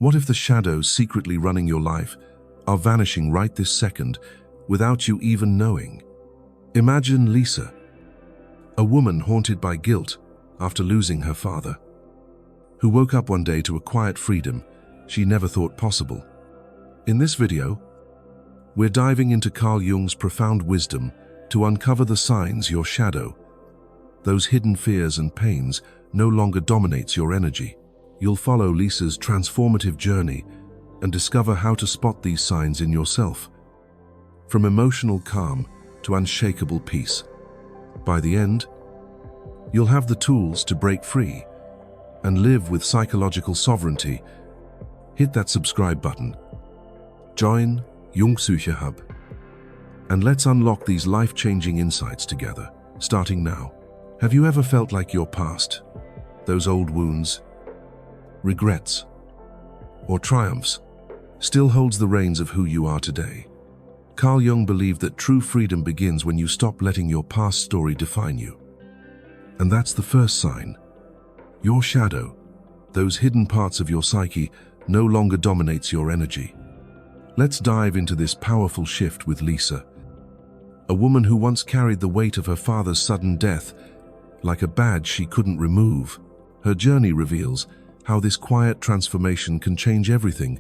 What if the shadows secretly running your life are vanishing right this second without you even knowing? Imagine Lisa, a woman haunted by guilt after losing her father, who woke up one day to a quiet freedom she never thought possible. In this video, we're diving into Carl Jung's profound wisdom to uncover the signs your shadow, those hidden fears and pains, no longer dominates your energy. You'll follow Lisa's transformative journey and discover how to spot these signs in yourself, from emotional calm to unshakable peace. By the end, you'll have the tools to break free and live with psychological sovereignty. Hit that subscribe button. Join Jung Psyche Hub. And let's unlock these life-changing insights together, starting now. Have you ever felt like your past, those old wounds, regrets, or triumphs, still holds the reins of who you are today? Carl Jung believed that true freedom begins when you stop letting your past story define you. And that's the first sign. Your shadow, those hidden parts of your psyche, no longer dominates your energy. Let's dive into this powerful shift with Lisa, a woman who once carried the weight of her father's sudden death like a badge she couldn't remove. Her journey reveals how this quiet transformation can change everything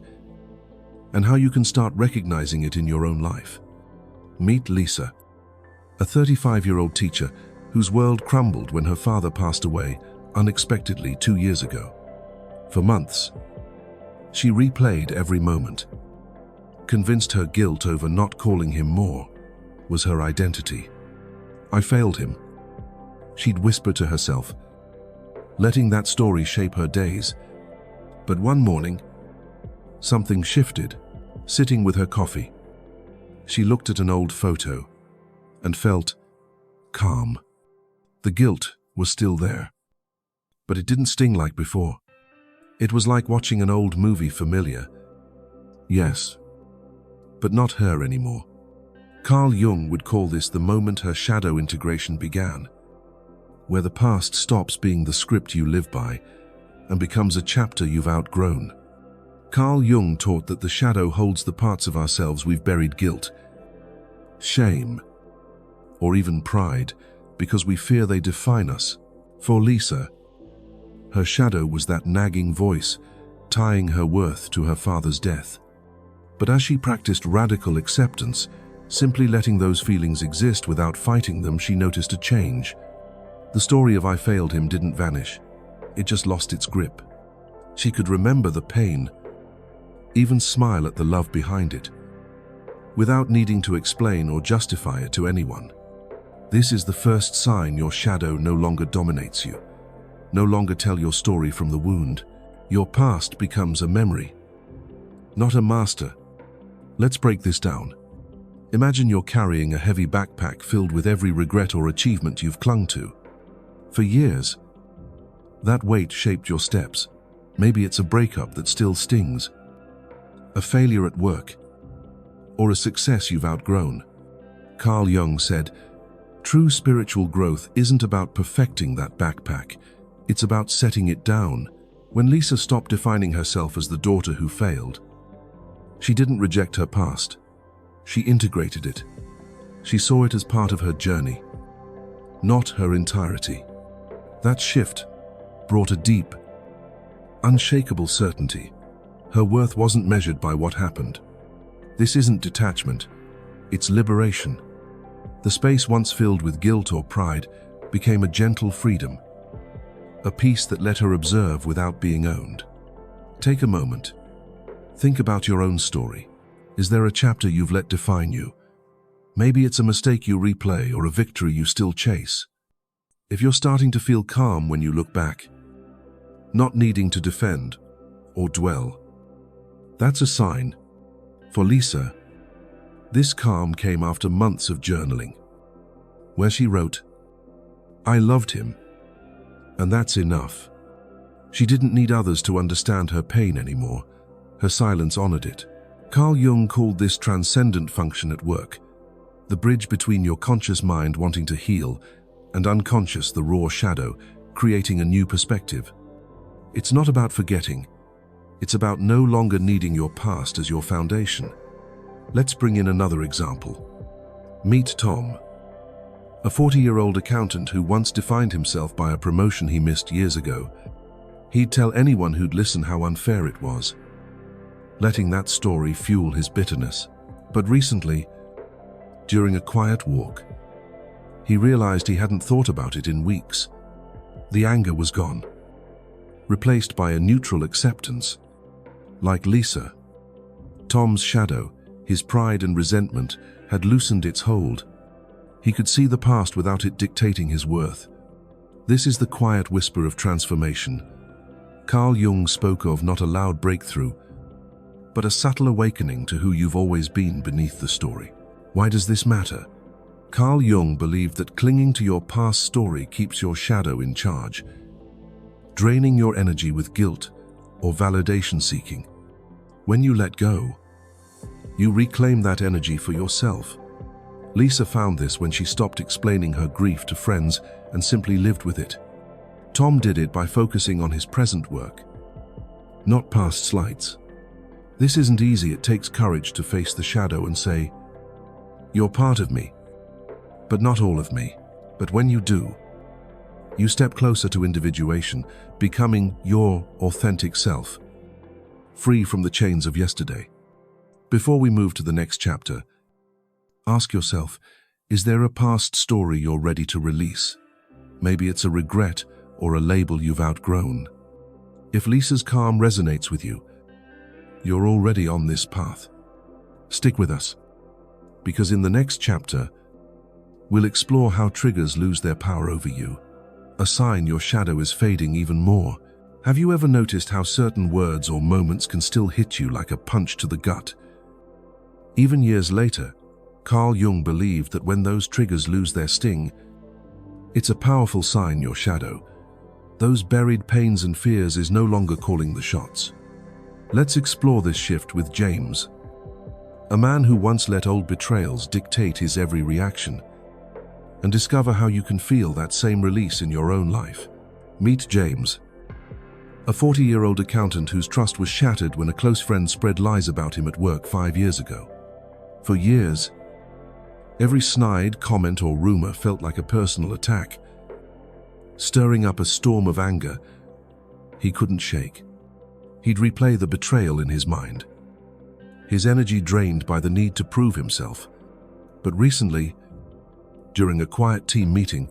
and how you can start recognizing it in your own life. Meet Lisa, a 35-year-old teacher whose world crumbled when her father passed away unexpectedly 2 years ago. For months, she replayed every moment, convinced her guilt over not calling him more was her identity. "I failed him," she'd whisper to herself, letting that story shape her days. But one morning, something shifted. Sitting with her coffee, she looked at an old photo and felt calm. The guilt was still there, but it didn't sting like before. It was like watching an old movie, familiar, yes, but not her anymore. Carl Jung would call this the moment her shadow integration began, where the past stops being the script you live by and becomes a chapter you've outgrown. Carl Jung taught that the shadow holds the parts of ourselves we've buried: guilt, shame, or even pride, because we fear they define us. For Lisa, her shadow was that nagging voice tying her worth to her father's death. But as she practiced radical acceptance, simply letting those feelings exist without fighting them, she noticed a change. The story of "I failed him" didn't vanish. It just lost its grip. She could remember the pain, even smile at the love behind it, without needing to explain or justify it to anyone. This is the first sign your shadow no longer dominates you. No longer tell your story from the wound. Your past becomes a memory, not a master. Let's break this down. Imagine you're carrying a heavy backpack filled with every regret or achievement you've clung to. For years, that weight shaped your steps. Maybe it's a breakup that still stings, a failure at work, or a success you've outgrown. Carl Jung said, true spiritual growth isn't about perfecting that backpack, it's about setting it down. When Lisa stopped defining herself as the daughter who failed, she didn't reject her past. She integrated it. She saw it as part of her journey, not her entirety. That shift brought a deep, unshakable certainty. Her worth wasn't measured by what happened. This isn't detachment, it's liberation. The space once filled with guilt or pride became a gentle freedom, a peace that let her observe without being owned. Take a moment. Think about your own story. Is there a chapter you've let define you? Maybe it's a mistake you replay or a victory you still chase. If you're starting to feel calm when you look back, not needing to defend or dwell, that's a sign. For Lisa, this calm came after months of journaling, where she wrote, "I loved him, and that's enough." She didn't need others to understand her pain anymore. Her silence honored it. Carl Jung called this transcendent function at work, the bridge between your conscious mind wanting to heal and unconscious, the raw shadow, creating a new perspective. It's not about forgetting, It's about no longer needing your past as your foundation. Let's bring in another example. Meet Tom, a 40-year-old accountant who once defined himself by a promotion he missed years ago. He'd tell anyone who'd listen how unfair it was, letting that story fuel his bitterness. But recently, during a quiet walk, he realized he hadn't thought about it in weeks. The anger was gone, replaced by a neutral acceptance. Like Lisa, Tom's shadow, his pride and resentment, had loosened its hold. He could see the past without it dictating his worth. This is the quiet whisper of transformation. Carl Jung spoke of not a loud breakthrough, but a subtle awakening to who you've always been beneath the story. Why does this matter? Carl Jung believed that clinging to your past story keeps your shadow in charge, draining your energy with guilt or validation seeking. When you let go, you reclaim that energy for yourself. Lisa found this when she stopped explaining her grief to friends and simply lived with it. Tom did it by focusing on his present work, not past slights. This isn't easy. It takes courage to face the shadow and say, "You're part of me, but not all of me." But when you do, you step closer to individuation, becoming your authentic self, free from the chains of yesterday. Before we move to the next chapter, ask yourself, is there a past story you're ready to release? Maybe it's a regret or a label you've outgrown. If Lisa's calm resonates with you, you're already on this path. Stick with us, because in the next chapter, we'll explore how triggers lose their power over you, a sign your shadow is fading even more. Have you ever noticed how certain words or moments can still hit you like a punch to the gut? Even years later, Carl Jung believed that when those triggers lose their sting, it's a powerful sign your shadow, those buried pains and fears, is no longer calling the shots. Let's explore this shift with James, a man who once let old betrayals dictate his every reaction, and discover how you can feel that same release in your own life. Meet James, a 40-year-old accountant whose trust was shattered when a close friend spread lies about him at work 5 years ago. For years, every snide comment or rumor felt like a personal attack, stirring up a storm of anger he couldn't shake. He'd replay the betrayal in his mind, his energy drained by the need to prove himself. But recently, during a quiet team meeting,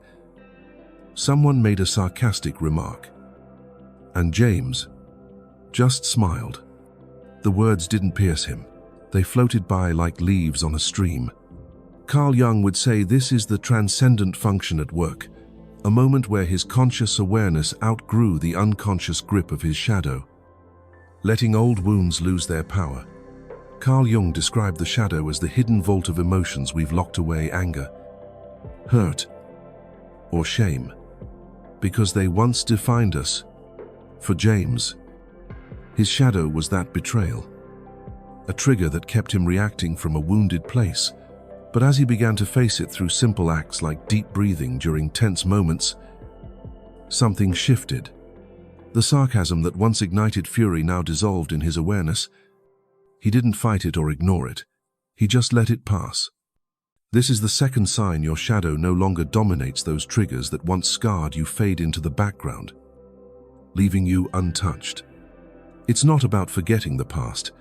someone made a sarcastic remark, and James just smiled. The words didn't pierce him. They floated by like leaves on a stream. Carl Jung would say this is the transcendent function at work, a moment where his conscious awareness outgrew the unconscious grip of his shadow, letting old wounds lose their power. Carl Jung described the shadow as the hidden vault of emotions we've locked away: anger, hurt, or shame, because they once defined us. For James, his shadow was that betrayal, a trigger that kept him reacting from a wounded place. But as he began to face it through simple acts like deep breathing during tense moments, something shifted. The sarcasm that once ignited fury now dissolved in his awareness. He didn't fight it or ignore it. He just let it pass. This is the second sign your shadow no longer dominates. Those triggers that once scarred you fade into the background, leaving you untouched. It's not about forgetting the past.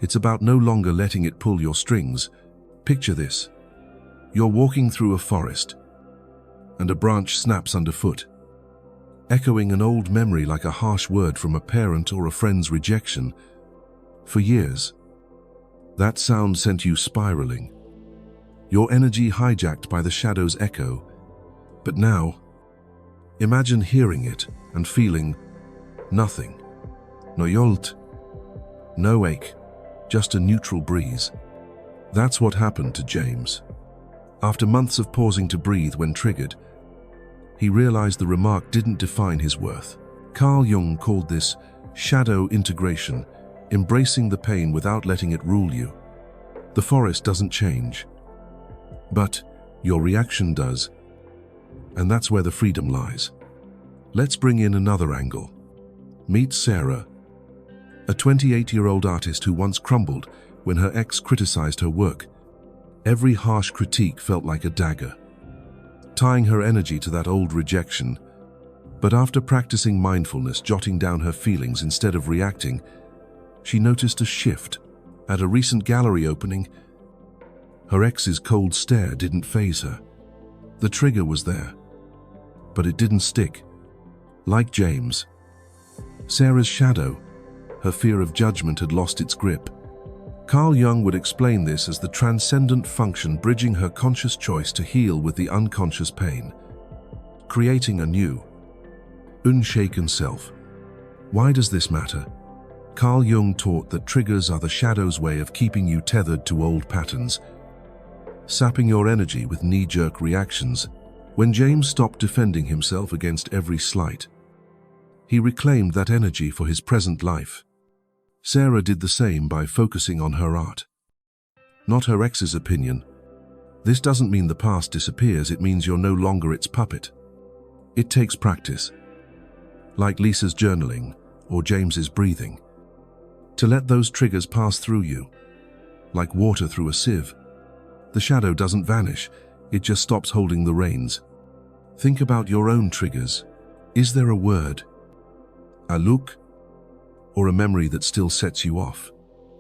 It's about no longer letting it pull your strings. Picture this. You're walking through a forest, and a branch snaps underfoot, echoing an old memory like a harsh word from a parent or a friend's rejection. For years, that sound sent you spiraling, your energy hijacked by the shadow's echo. But now, imagine hearing it and feeling nothing. No jolt, no ache, just a neutral breeze. That's what happened to James. After months of pausing to breathe when triggered, he realized the remark didn't define his worth. Carl Jung called this shadow integration, embracing the pain without letting it rule you. The forest doesn't change, but your reaction does, and that's where the freedom lies. Let's bring in another angle. Meet Sarah, A 28-year-old artist who once crumbled when her ex criticized her work. Every harsh critique felt like a dagger, tying her energy to that old rejection. But after practicing mindfulness, jotting down her feelings instead of reacting, she noticed a shift. At a recent gallery opening, her ex's cold stare didn't faze her. The trigger was there, but it didn't stick. Like James, Sarah's shadow, her fear of judgment had lost its grip. Carl Jung would explain this as the transcendent function bridging her conscious choice to heal with the unconscious pain, creating a new, unshaken self. Why does this matter? Carl Jung taught that triggers are the shadow's way of keeping you tethered to old patterns, sapping your energy with knee-jerk reactions. When James stopped defending himself against every slight, he reclaimed that energy for his present life. Sarah did the same by focusing on her art, not her ex's opinion. This doesn't mean the past disappears, it means you're no longer its puppet. It takes practice, like Lisa's journaling or James's breathing, to let those triggers pass through you, like water through a sieve. The shadow doesn't vanish, it just stops holding the reins. Think about your own triggers. Is there a word, a look, or a memory that still sets you off?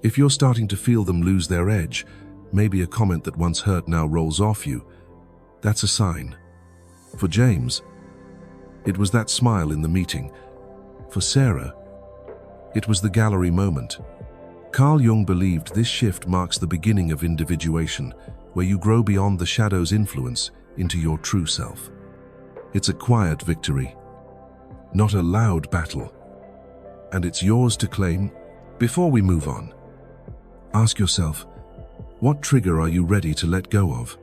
If you're starting to feel them lose their edge, maybe a comment that once hurt now rolls off you, that's a sign. For James, it was that smile in the meeting. For Sarah, it was the gallery moment. Carl Jung believed this shift marks the beginning of individuation, where you grow beyond the shadow's influence into your true self. It's a quiet victory, not a loud battle, and it's yours to claim. Before we move on, ask yourself, what trigger are you ready to let go of?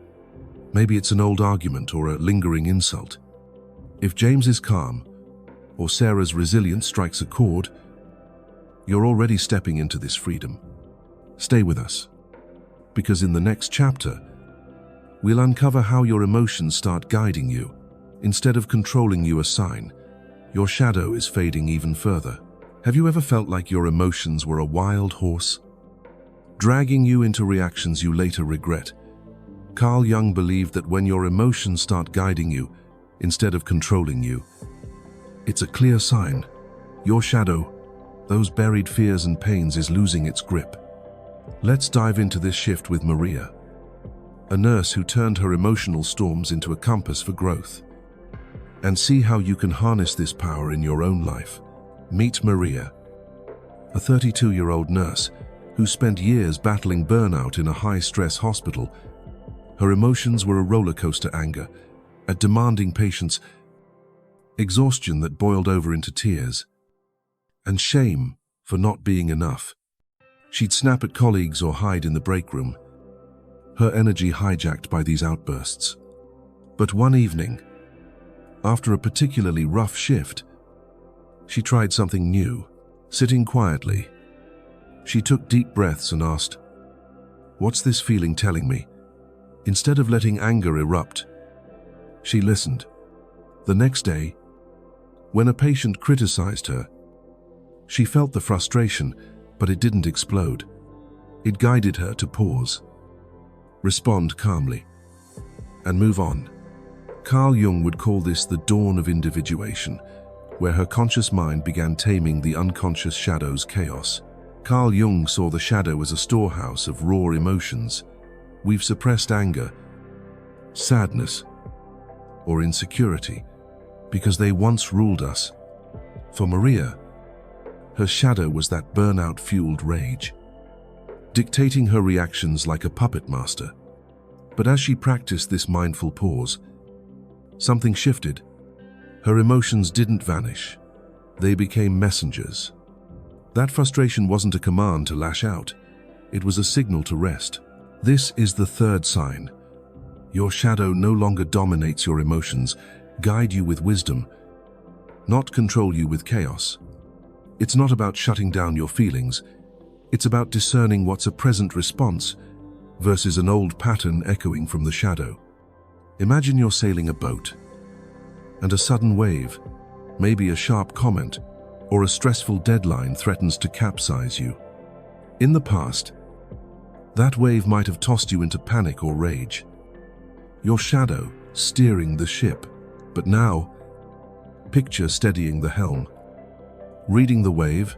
Maybe it's an old argument or a lingering insult. If James is calm, or Sarah's resilience strikes a chord, you're already stepping into this freedom. Stay with us, because in the next chapter, we'll uncover how your emotions start guiding you. Instead of controlling you, a sign your shadow is fading even further. Have you ever felt like your emotions were a wild horse, dragging you into reactions you later regret? Carl Jung believed that when your emotions start guiding you, instead of controlling you, it's a clear sign your shadow, those buried fears and pains, is losing its grip. Let's dive into this shift with Maria, a nurse who turned her emotional storms into a compass for growth, and see how you can harness this power in your own life. Meet Maria, a 32-year-old nurse who spent years battling burnout in a high-stress hospital. Her emotions were a roller coaster: anger at demanding patients, exhaustion that boiled over into tears, and shame for not being enough. She'd snap at colleagues or hide in the break room, her energy hijacked by these outbursts. But one evening, after a particularly rough shift, she tried something new. Sitting quietly, she took deep breaths and asked, "What's this feeling telling me?" Instead of letting anger erupt, she listened. The next day, when a patient criticized her, she felt the frustration, but it didn't explode. It guided her to pause, respond calmly, and move on. Carl Jung would call this the dawn of individuation, where her conscious mind began taming the unconscious shadow's chaos. Carl Jung saw the shadow as a storehouse of raw emotions. We've suppressed anger, sadness, or insecurity because they once ruled us. For Maria, her shadow was that burnout-fueled rage, dictating her reactions like a puppet master. But as she practiced this mindful pause, something shifted. Her emotions didn't vanish. They became messengers. That frustration wasn't a command to lash out. It was a signal to rest. This is the third sign. Your shadow no longer dominates your emotions. Guide you with wisdom, not control you with chaos. It's not about shutting down your feelings. It's about discerning what's a present response versus an old pattern echoing from the shadow. Imagine you're sailing a boat, and a sudden wave, maybe a sharp comment, or a stressful deadline threatens to capsize you. In the past, that wave might have tossed you into panic or rage, your shadow steering the ship. But now, picture steadying the helm, reading the wave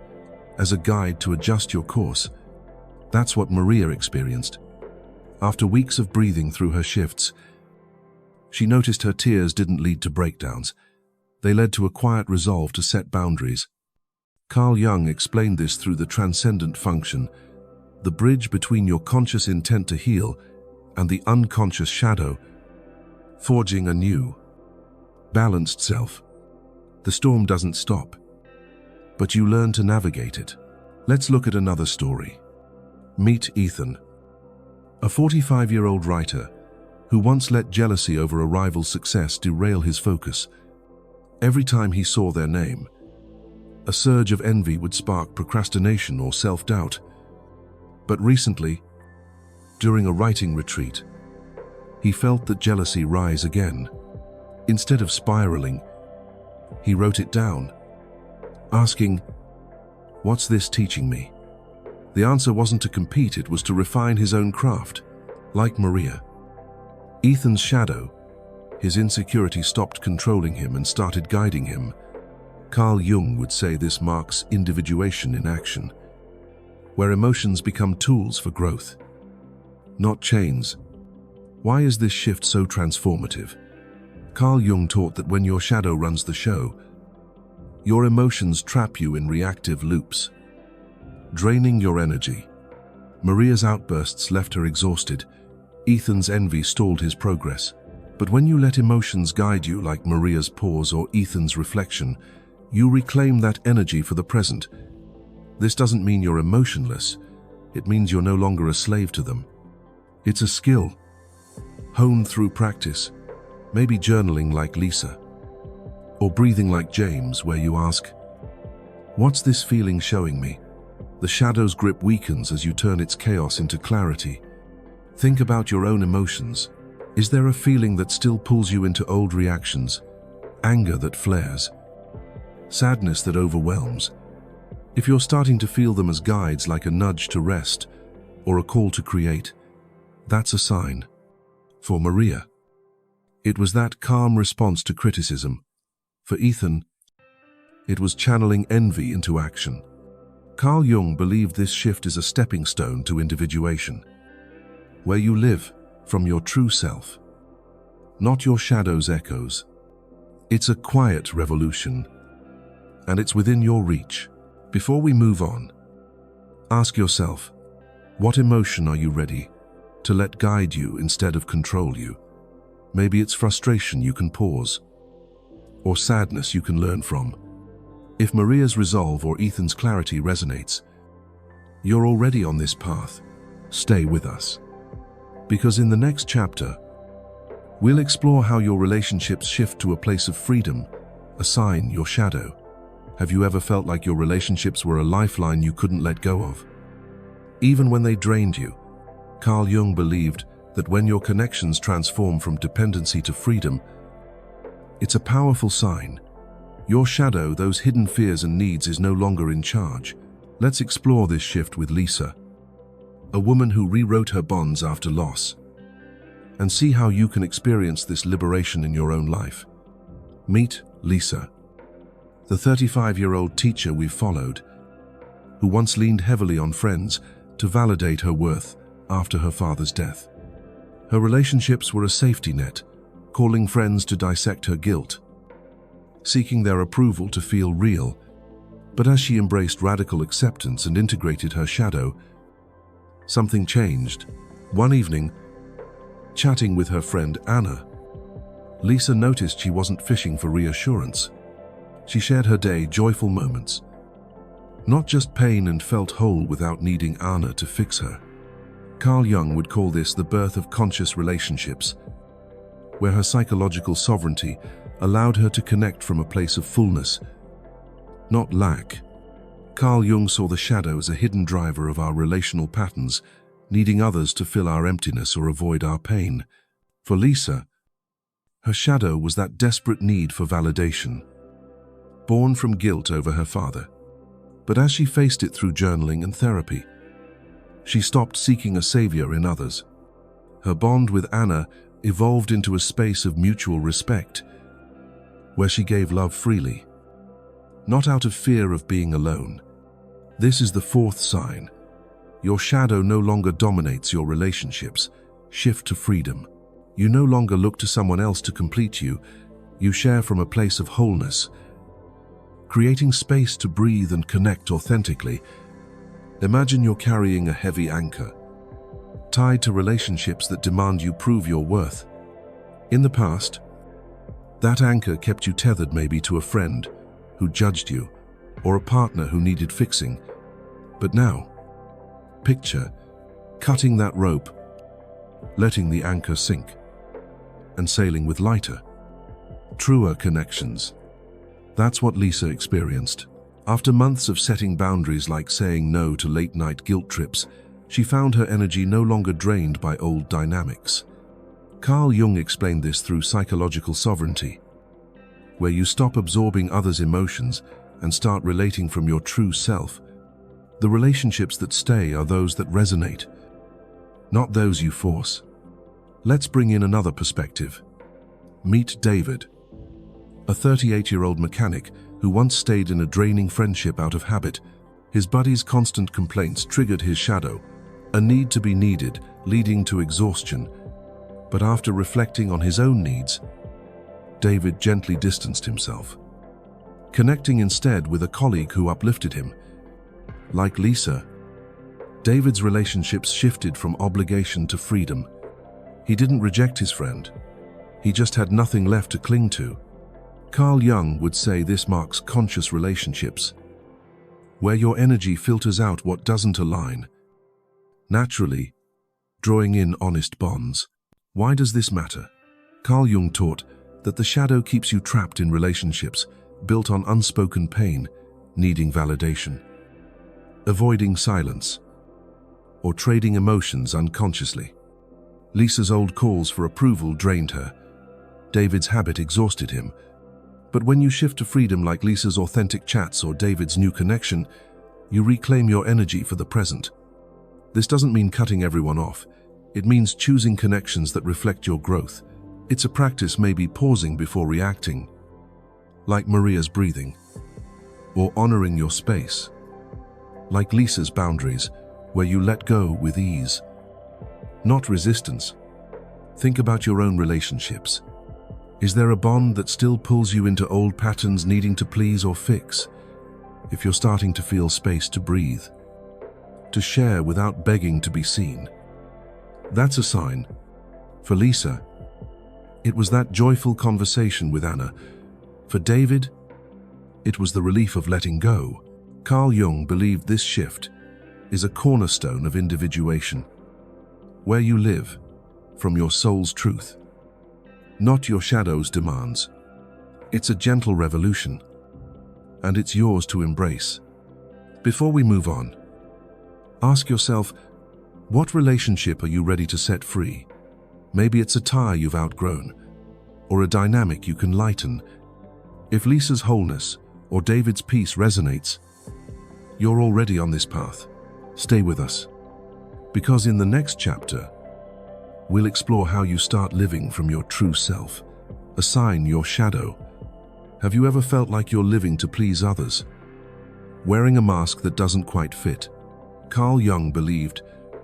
as a guide to adjust your course. That's what Maria experienced. After weeks of breathing through her shifts, she noticed her tears didn't lead to breakdowns. They led to a quiet resolve to set boundaries. Carl Jung explained this through the transcendent function, the bridge between your conscious intent to heal and the unconscious shadow, forging a new, balanced self. The storm doesn't stop, but you learn to navigate it. Let's look at another story. Meet Ethan, a 45-year-old writer who once let jealousy over a rival's success derail his focus. Every time he saw their name, a surge of envy would spark procrastination or self-doubt. But recently, during a writing retreat, he felt that jealousy rise again. Instead of spiraling, he wrote it down, asking, "What's this teaching me?" The answer wasn't to compete, it was to refine his own craft. Like Maria, Ethan's shadow, his insecurity stopped controlling him and started guiding him. Carl Jung would say this marks individuation in action, where emotions become tools for growth, not chains. Why is this shift so transformative? Carl Jung taught that when your shadow runs the show, your emotions trap you in reactive loops, draining your energy. Maria's outbursts left her exhausted. Ethan's envy stalled his progress. But when you let emotions guide you, like Maria's pause or Ethan's reflection, you reclaim that energy for the present. This doesn't mean you're emotionless. It means you're no longer a slave to them. It's a skill, honed through practice, maybe journaling like Lisa, or breathing like James, where you ask, "What's this feeling showing me?" The shadow's grip weakens as you turn its chaos into clarity. Think about your own emotions. Is there a feeling that still pulls you into old reactions? Anger that flares? Sadness that overwhelms? If you're starting to feel them as guides, like a nudge to rest or a call to create, that's a sign. For Maria, it was that calm response to criticism. For Ethan, it was channeling envy into action. Carl Jung believed this shift is a stepping stone to individuation, where you live from your true self, not your shadow's echoes. It's a quiet revolution, and it's within your reach. Before we move on, ask yourself, what emotion are you ready to let guide you instead of control you? Maybe it's frustration you can pause, or sadness you can learn from. If Maria's resolve or Ethan's clarity resonates, you're already on this path. Stay with us, because in the next chapter, we'll explore how your relationships shift to a place of freedom, a sign, your shadow. Have you ever felt like your relationships were a lifeline you couldn't let go of, even when they drained you? Carl Jung believed that when your connections transform from dependency to freedom, it's a powerful sign. Your shadow, those hidden fears and needs, is no longer in charge. Let's explore this shift with Lisa, a woman who rewrote her bonds after loss, and see how you can experience this liberation in your own life. Meet Lisa, the 35-year-old teacher we've followed, who once leaned heavily on friends to validate her worth after her father's death. Her relationships were a safety net, calling friends to dissect her guilt, seeking their approval to feel real. But as she embraced radical acceptance and integrated her shadow, something changed. One evening, chatting with her friend Anna, Lisa noticed she wasn't fishing for reassurance. She shared her day, joyful moments, not just pain, and felt whole without needing Anna to fix her. Carl Jung would call this the birth of conscious relationships, where her psychological sovereignty allowed her to connect from a place of fullness, not lack. Carl Jung saw the shadow as a hidden driver of our relational patterns, needing others to fill our emptiness or avoid our pain. For Lisa, her shadow was that desperate need for validation. born from guilt over her father. But as she faced it through journaling and therapy, she stopped seeking a savior in others. Her bond with Anna evolved into a space of mutual respect, where she gave love freely, not out of fear of being alone. This is the fourth sign. Your shadow no longer dominates your relationships. Shift to freedom. You no longer look to someone else to complete you. You share from a place of wholeness, creating space to breathe and connect authentically. Imagine you're carrying a heavy anchor, tied to relationships that demand you prove your worth. In the past, that anchor kept you tethered maybe to a friend who judged you, or a partner who needed fixing. But now, picture cutting that rope, letting the anchor sink, and sailing with lighter, truer connections. That's what Lisa experienced. After months of setting boundaries like saying no to late-night guilt trips, she found her energy no longer drained by old dynamics. Carl Jung explained this through psychological sovereignty, where you stop absorbing others' emotions and start relating from your true self. The relationships that stay are those that resonate, not those you force. Let's bring in another perspective. Meet David, a 38-year-old mechanic who once stayed in a draining friendship out of habit. His buddy's constant complaints triggered his shadow, a need to be needed, leading to exhaustion. But after reflecting on his own needs, David gently distanced himself, connecting instead with a colleague who uplifted him. Like Lisa, David's relationships shifted from obligation to freedom. He didn't reject his friend. He just had nothing left to cling to. Carl Jung would say this marks conscious relationships, where your energy filters out what doesn't align, naturally drawing in honest bonds. Why does this matter? Carl Jung taught that the shadow keeps you trapped in relationships built on unspoken pain, needing validation, avoiding silence, or trading emotions unconsciously. Lisa's old calls for approval drained her. David's habit exhausted him. But when you shift to freedom like Lisa's authentic chats or David's new connection, you reclaim your energy for the present. This doesn't mean cutting everyone off. It means choosing connections that reflect your growth. It's a practice maybe pausing before reacting, like Maria's breathing, or honoring your space, like Lisa's boundaries, where you let go with ease, not resistance. Think about your own relationships. Is there a bond that still pulls you into old patterns needing to please or fix? If you're starting to feel space to breathe, to share without begging to be seen, that's a sign. For Lisa, it was that joyful conversation with Anna. For David, it was the relief of letting go. Carl Jung believed this shift is a cornerstone of individuation, where you live from your soul's truth, not your shadow's demands. It's a gentle revolution, and it's yours to embrace. Before we move on, ask yourself, what relationship are you ready to set free? Maybe it's a tie you've outgrown, or a dynamic you can lighten. If Lisa's wholeness or David's peace resonates, you're already on this path. Stay with us, because in the next chapter, we'll explore how you start living from your true self, assign your shadow. Have you ever felt like you're living to please others, wearing a mask that doesn't quite fit? Carl Jung believed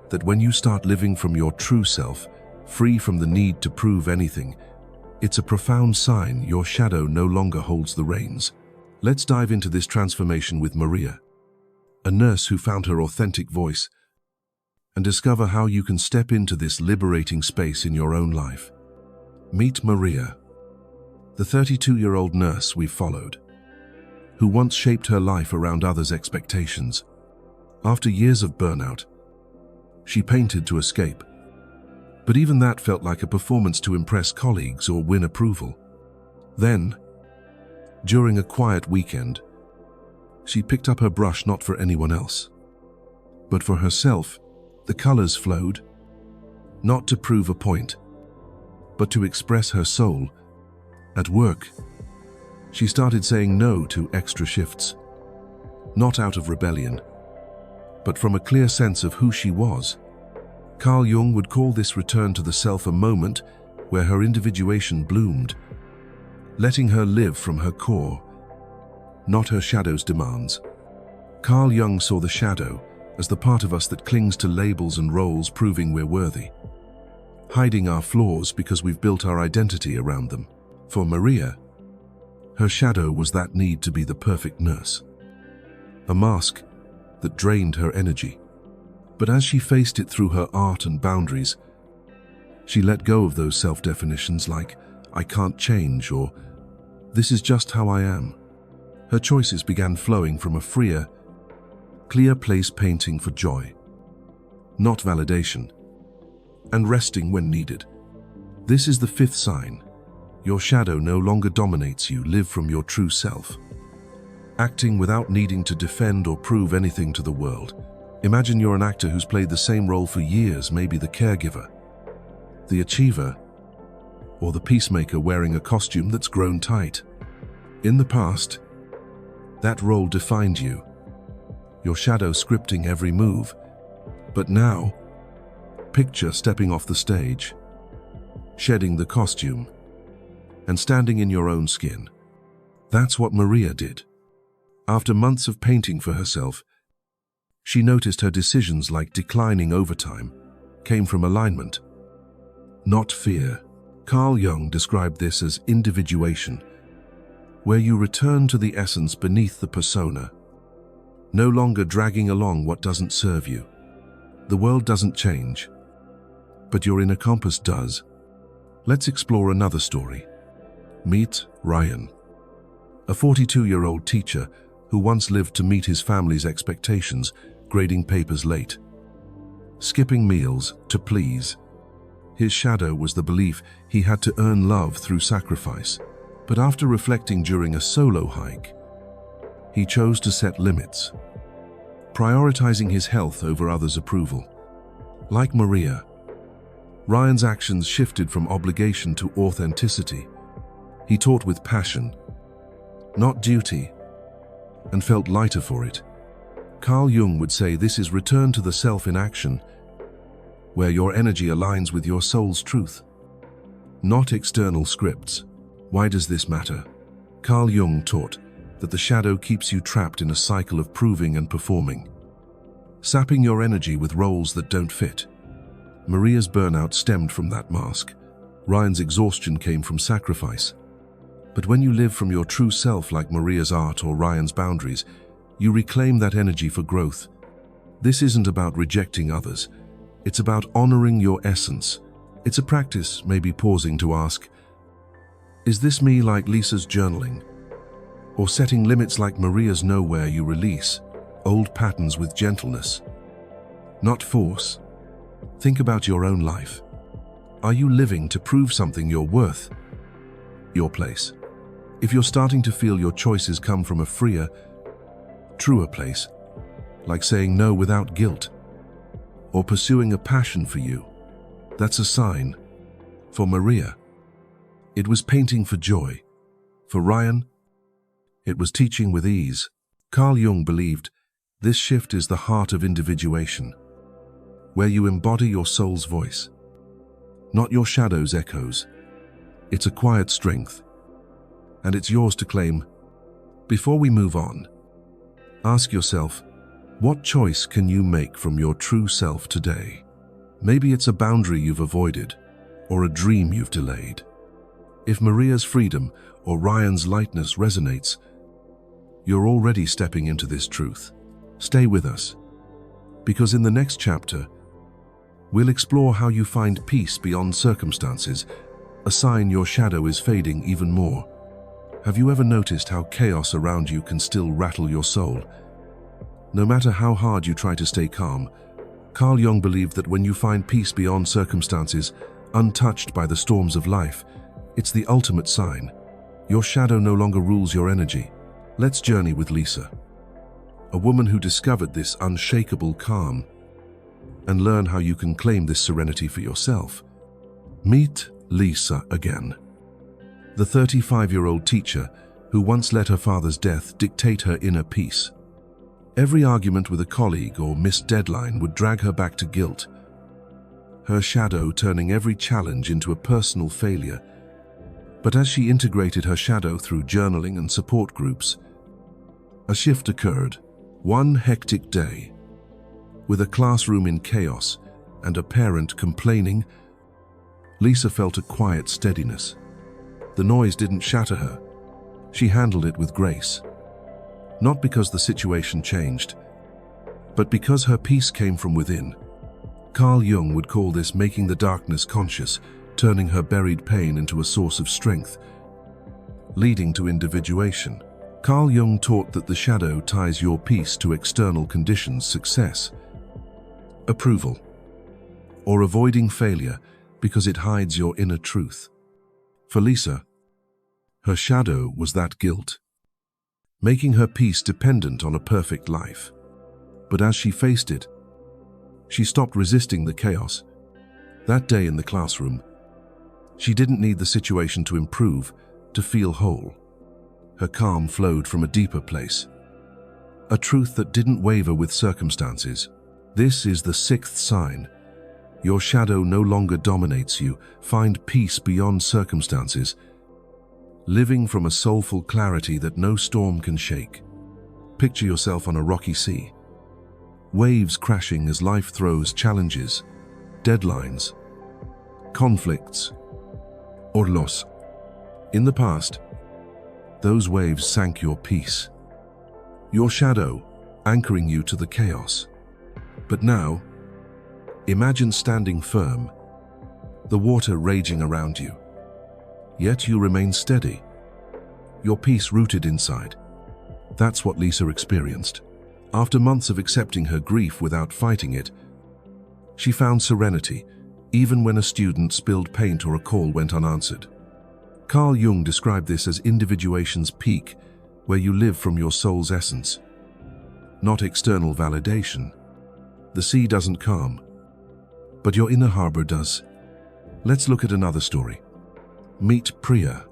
that when you start living from your true self, free from the need to prove anything, it's a profound sign your shadow no longer holds the reins. Let's dive into this transformation with Maria, a nurse who found her authentic voice, and discover how you can step into this liberating space in your own life. Meet Maria, the 32-year-old nurse we've followed, who once shaped her life around others' expectations. After years of burnout, she painted to escape. But even that felt like a performance to impress colleagues or win approval. Then, during a quiet weekend, she picked up her brush not for anyone else, but for herself. The colors flowed, not to prove a point, but to express her soul. At work, She started saying no to extra shifts, not out of rebellion, but from a clear sense of who she was. Carl Jung would call this return to the self a moment where her individuation bloomed, letting her live from her core, not her shadow's demands. Carl Jung saw the shadow as the part of us that clings to labels and roles, proving we're worthy, hiding our flaws because we've built our identity around them. For Maria, her shadow was that need to be the perfect nurse, a mask that drained her energy. But as she faced it through her art and boundaries, she let go of those self-definitions like, "I can't change," or "This is just how I am." Her choices began flowing from a freer, clear place, painting for joy, not validation, and resting when needed. This is the fifth sign. Your shadow no longer dominates you. Live from your true self, acting without needing to defend or prove anything to the world. Imagine you're an actor who's played the same role for years, maybe the caregiver, the achiever, or the peacemaker wearing a costume that's grown tight. In the past, that role defined you, your shadow scripting every move. But now, picture stepping off the stage, shedding the costume, and standing in your own skin. That's what Maria did. After months of painting for herself, she noticed her decisions, like declining overtime, came from alignment, not fear. Carl Jung described this as individuation, where you return to the essence beneath the persona, no longer dragging along what doesn't serve you. The world doesn't change, but your inner compass does. Let's explore another story. Meet Ryan, a 42-year-old teacher who once lived to meet his family's expectations, grading papers late, skipping meals to please. His shadow was the belief he had to earn love through sacrifice. But after reflecting during a solo hike, he chose to set limits, prioritizing his health over others' approval. Like Maria, Ryan's actions shifted from obligation to authenticity. He taught with passion, not duty, and felt lighter for it. Carl Jung would say this is return to the self in action, where your energy aligns with your soul's truth, not external scripts. Why does this matter? Carl Jung taught that the shadow keeps you trapped in a cycle of proving and performing, sapping your energy with roles that don't fit. Maria's burnout stemmed from that mask. Ryan's exhaustion came from sacrifice. But when you live from your true self, like Maria's art or Ryan's boundaries, you reclaim that energy for growth. This isn't about rejecting others. It's about honoring your essence. It's a practice, maybe pausing to ask, is this me, like Lisa's journaling? Or setting limits like Maria's, know where you release old patterns with gentleness, not force. Think about your own life. Are you living to prove something you're worth? Your place. If you're starting to feel your choices come from a freer, truer place, like saying no without guilt, or pursuing a passion for you, that's a sign. For Maria, it was painting for joy. For Ryan, it was teaching with ease. Carl Jung believed this shift is the heart of individuation, where you embody your soul's voice, not your shadow's echoes. It's a quiet strength, and it's yours to claim. Before we move on, ask yourself, what choice can you make from your true self today? Maybe it's a boundary you've avoided, or a dream you've delayed. If Maria's freedom or Ryan's lightness resonates, you're already stepping into this truth. Stay with us, because in the next chapter, we'll explore how you find peace beyond circumstances, a sign your shadow is fading even more. Have you ever noticed how chaos around you can still rattle your soul? No matter how hard you try to stay calm, Carl Jung believed that when you find peace beyond circumstances, untouched by the storms of life, it's the ultimate sign. Your shadow no longer rules your energy. Let's journey with Lisa, a woman who discovered this unshakable calm, and learn how you can claim this serenity for yourself. Meet Lisa again. The 35-year-old teacher who once let her father's death dictate her inner peace. Every argument with a colleague or missed deadline would drag her back to guilt, her shadow turning every challenge into a personal failure. But as she integrated her shadow through journaling and support groups, a shift occurred. One hectic day, with a classroom in chaos and a parent complaining, Lisa felt a quiet steadiness. The noise didn't shatter her. She handled it with grace. Not because the situation changed, but because her peace came from within. Carl Jung would call this making the darkness conscious, turning her buried pain into a source of strength, leading to individuation. Carl Jung taught that the shadow ties your peace to external conditions: success, approval, or avoiding failure, because it hides your inner truth. For Lisa, her shadow was that guilt, making her peace dependent on a perfect life. But as she faced it, she stopped resisting the chaos. That day in the classroom, she didn't need the situation to improve to feel whole. Her calm flowed from a deeper place, a truth that didn't waver with circumstances. This is the sixth sign. Your shadow no longer dominates you. Find peace beyond circumstances, living from a soulful clarity that no storm can shake. Picture yourself on a rocky sea, waves crashing as life throws challenges, deadlines, conflicts, or loss. In the past, those waves sank your peace, your shadow anchoring you to the chaos. But now, imagine standing firm, the water raging around you. Yet you remain steady, your peace rooted inside. That's what Lisa experienced. After months of accepting her grief without fighting it, she found serenity, even when a student spilled paint or a call went unanswered. Carl Jung described this as individuation's peak, where you live from your soul's essence, not external validation. The sea doesn't calm, but your inner harbor does. Let's look at another story. Meet Priya,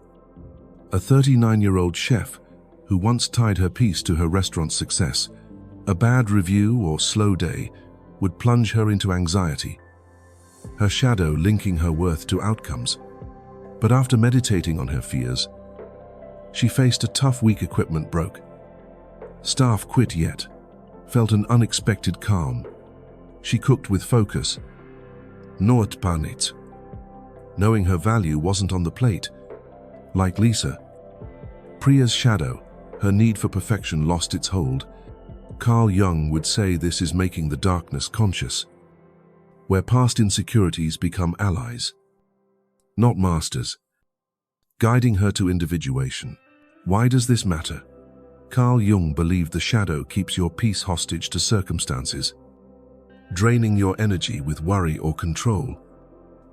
a 39-year-old chef who once tied her peace to her restaurant's success. A bad review or slow day would plunge her into anxiety, her shadow linking her worth to outcomes. But after meditating on her fears, she faced a tough week. Equipment broke, staff quit, yet felt an unexpected calm. She cooked with focus, not panicked, knowing her value wasn't on the plate. Like Lisa, Priya's shadow, her need for perfection, lost its hold. Carl Jung would say this is making the darkness conscious, where past insecurities become allies, not masters, guiding her to individuation. Why does this matter? Carl Jung believed the shadow keeps your peace hostage to circumstances, draining your energy with worry or control.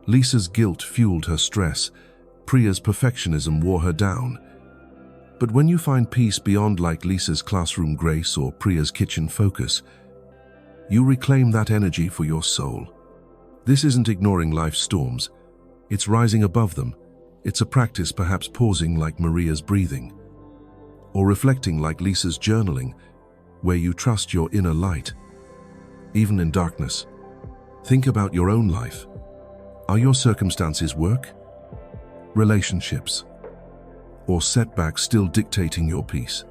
Lisa's guilt fueled her stress. Priya's perfectionism wore her down. But when you find peace beyond, like Lisa's classroom grace or Priya's kitchen focus, you reclaim that energy for your soul. This isn't ignoring life's storms, it's rising above them. It's a practice, perhaps pausing like Maria's breathing, or reflecting like Lisa's journaling, where you trust your inner light. Even in darkness, think about your own life. Are your circumstances, work, relationships, or setbacks still dictating your peace?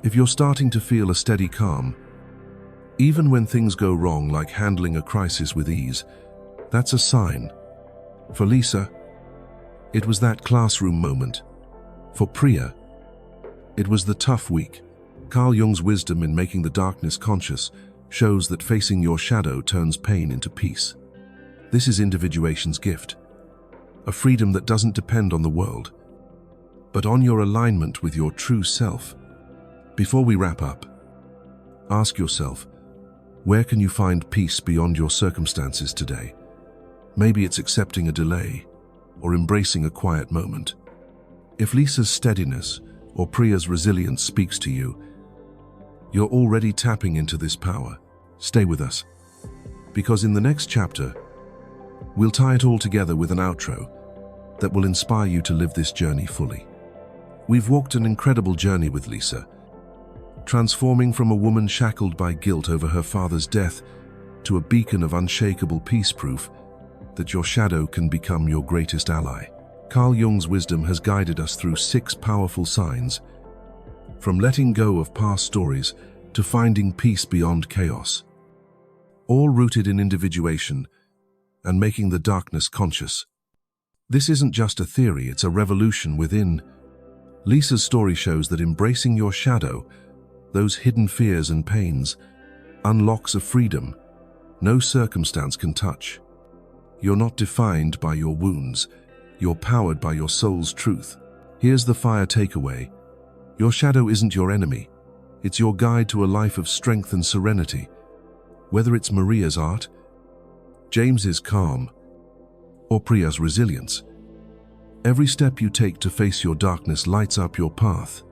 If you're starting to feel a steady calm, even when things go wrong, like handling a crisis with ease, that's a sign. For Lisa, it was that classroom moment. For Priya, it was the tough week. Carl Jung's wisdom in making the darkness conscious shows that facing your shadow turns pain into peace. This is individuation's gift, a freedom that doesn't depend on the world, but on your alignment with your true self. Before we wrap up, ask yourself, where can you find peace beyond your circumstances today? Maybe it's accepting a delay or embracing a quiet moment. If Lisa's steadiness or Priya's resilience speaks to you, you're already tapping into this power. Stay with us, because in the next chapter, we'll tie it all together with an outro that will inspire you to live this journey fully. We've walked an incredible journey with Lisa, transforming from a woman shackled by guilt over her father's death to a beacon of unshakable peace, proof that your shadow can become your greatest ally. Carl Jung's wisdom has guided us through 6 powerful signs, from letting go of past stories to finding peace beyond chaos, all rooted in individuation and making the darkness conscious. This isn't just a theory, it's a revolution within. Lisa's story shows that embracing your shadow, those hidden fears and pains, unlocks a freedom no circumstance can touch. You're not defined by your wounds, you're powered by your soul's truth. Here's the fire takeaway. Your shadow isn't your enemy. It's your guide to a life of strength and serenity. Whether it's Maria's art, James's calm, or Priya's resilience, every step you take to face your darkness lights up your path.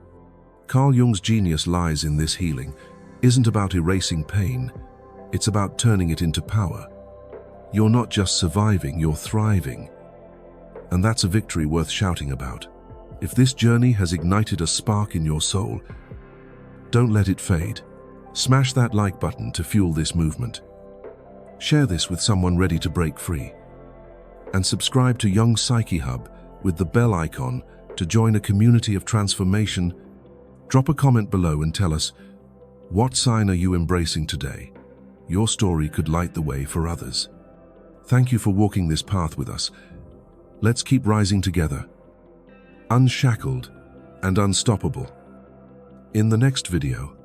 Carl Jung's genius lies in this healing. Isn't about erasing pain, it's about turning it into power. You're not just surviving, you're thriving. And that's a victory worth shouting about. If this journey has ignited a spark in your soul, don't let it fade. Smash that like button to fuel this movement. Share this with someone ready to break free. And subscribe to Jung's Psyche Hub with the bell icon to join a community of transformation. Drop a comment below and tell us, what sign are you embracing today? Your story could light the way for others. Thank you for walking this path with us. Let's keep rising together, unshackled and unstoppable. In the next video,